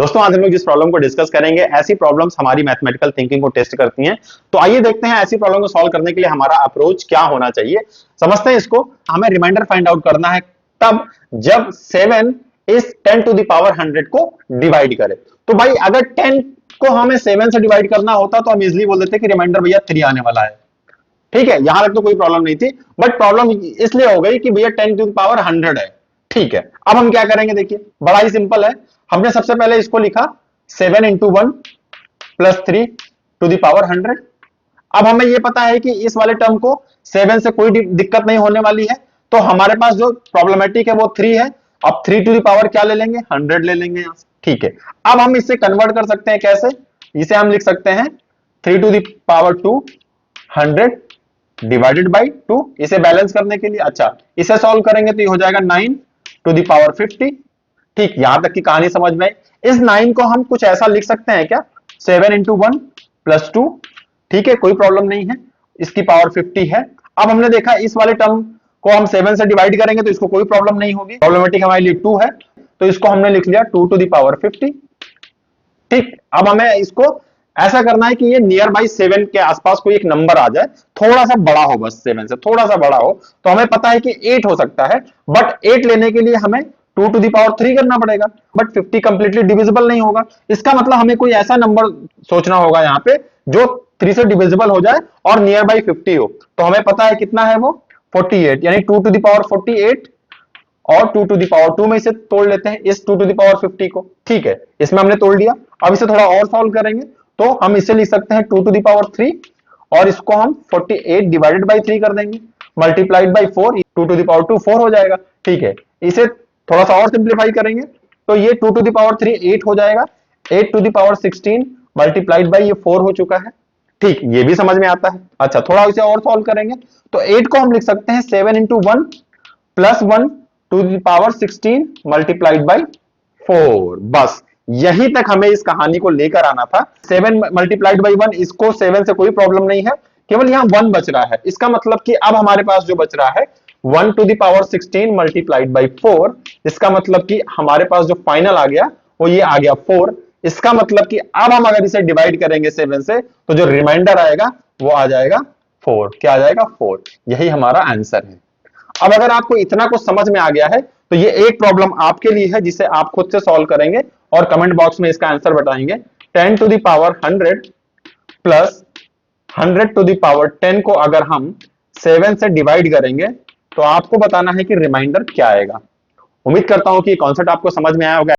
दोस्तों आज हम लोग जिस प्रॉब्लम को डिस्कस करेंगे, ऐसी प्रॉब्लम्स हमारी मैथमेटिकल थिंकिंग को टेस्ट करती हैं। तो आइए देखते हैं ऐसी प्रॉब्लम को सॉल्व करने के लिए हमारा अप्रोच क्या होना चाहिए। समझते हैं इसको। हमें रिमाइंडर फाइंड आउट करना है तब जब 7 इस 10 टू द पावर 100 को डिवाइड करे। तो भाई अगर 10 को हमें 7 से डिवाइड करना होता तो हम इजिली बोल देते कि रिमाइंडर भैया 3 आने वाला है। ठीक है, यहां तक तो कोई प्रॉब्लम नहीं थी, बट प्रॉब्लम इसलिए हो गई कि भैया 10 टू द पावर 100 है। ठीक है, अब हम क्या करेंगे, देखिए बड़ा ही सिंपल है। हमने सबसे पहले इसको लिखा 7 into 1 plus 3 to the power 100। अब हमें यह पता है कि इस वाले टर्म को 7 से कोई दिक्कत नहीं होने वाली है, तो हमारे पास जो प्रॉब्लमेटिक है वो 3 है। अब 3 टू द पावर क्या ले लेंगे, 100 ले लेंगे यहां से। ठीक है, अब हम इसे कन्वर्ट कर सकते हैं कैसे, इसे हम लिख सकते हैं 3 to the power 2 100 divided by 2, इसे बैलेंस करने के लिए। अच्छा, इसे सॉल्व करेंगे तो ये हो जाएगा 9 टू द पावर 50। ठीक, यहां तक की कहानी समझ में आई। इस 9 को हम कुछ ऐसा लिख सकते हैं क्या, 7 इंटू 1 प्लस 2। ठीक है, कोई प्रॉब्लम नहीं है, इसकी पावर 50 है। अब हमने देखा इस वाले टर्म को हम 7 से डिवाइड करेंगे तो इसको कोई प्रॉब्लम नहीं होगी, प्रॉब्लमेटिक हमारे लिए 2 है, तो इसको हमने लिख लिया 2 टू द पावर 50। ठीक, अब हमें इसको ऐसा करना है कि ये नियर बाई 7 के आसपास कोई एक नंबर आ जाए, थोड़ा सा बड़ा हो, बस 7 से थोड़ा सा बड़ा हो। तो हमें पता है कि 8 हो सकता है, बट 8 लेने के लिए हमें 2 टू द पावर 3 करना पड़ेगा, बट 50 कंप्लीटली डिविजिबल नहीं होगा। इसका मतलब हमें कोई ऐसा नंबर सोचना होगा यहाँ पे जो 3 से डिविजिबल हो जाए और नियर बाई 50 हो। तो हमें पता है कितना है वो 48, यानी 2 टू द पावर 48 और 2 टू द पावर 2 में इसे तोड़ लेते हैं इस 2 टू द पावर 50 को। ठीक है, इसमें हमने तोड़ दिया। अब इसे थोड़ा और सॉल्व करेंगे तो हम इसे लिख सकते हैं 2 टू द पावर 3 और इसको हम 48 डिवाइडेड बाई 3 कर देंगे, multiplied by 4, 2 to the power 2 4 हो जाएगा। ठीक है, इसे थोड़ा सा और सिंप्लीफाई करेंगे तो ये 2 टू द पावर 3 8 हो जाएगा, 8 to the power 16 multiplied by ये 4 हो चुका है। ठीक, ये भी समझ में आता है। अच्छा, थोड़ा इसे और सॉल्व करेंगे तो 8 को हम लिख सकते हैं 7 into 1 plus 1 to the power 16 multiplied by 4। बस यहीं तक हमें इस कहानी को लेकर आना था। 7 मल्टीप्लाइड बाई 1, इसको 7 से कोई प्रॉब्लम नहीं है, केवल यहां 1 बच रहा है। इसका मतलब कि अब हमारे पास जो बच रहा है 1 to the power 16 multiplied by 4। इसका मतलब कि हमारे पास जो फाइनल आ गया वो ये आ गया 4। इसका मतलब कि अब हम अगर इसे डिवाइड करेंगे 7 से तो जो रिमाइंडर आएगा वो आ जाएगा 4। क्या आ जाएगा, 4। यही हमारा आंसर है। अब अगर आपको इतना कुछ समझ में आ गया है तो ये एक प्रॉब्लम आपके लिए है जिसे आप खुद से सॉल्व करेंगे और कमेंट बॉक्स में इसका आंसर बताएंगे। 10 to the power 100 plus 100 to the power 10 को अगर हम 7 से डिवाइड करेंगे तो आपको बताना है कि रिमाइंडर क्या आएगा। उम्मीद करता हूं कि कॉन्सेप्ट आपको समझ में आया होगा।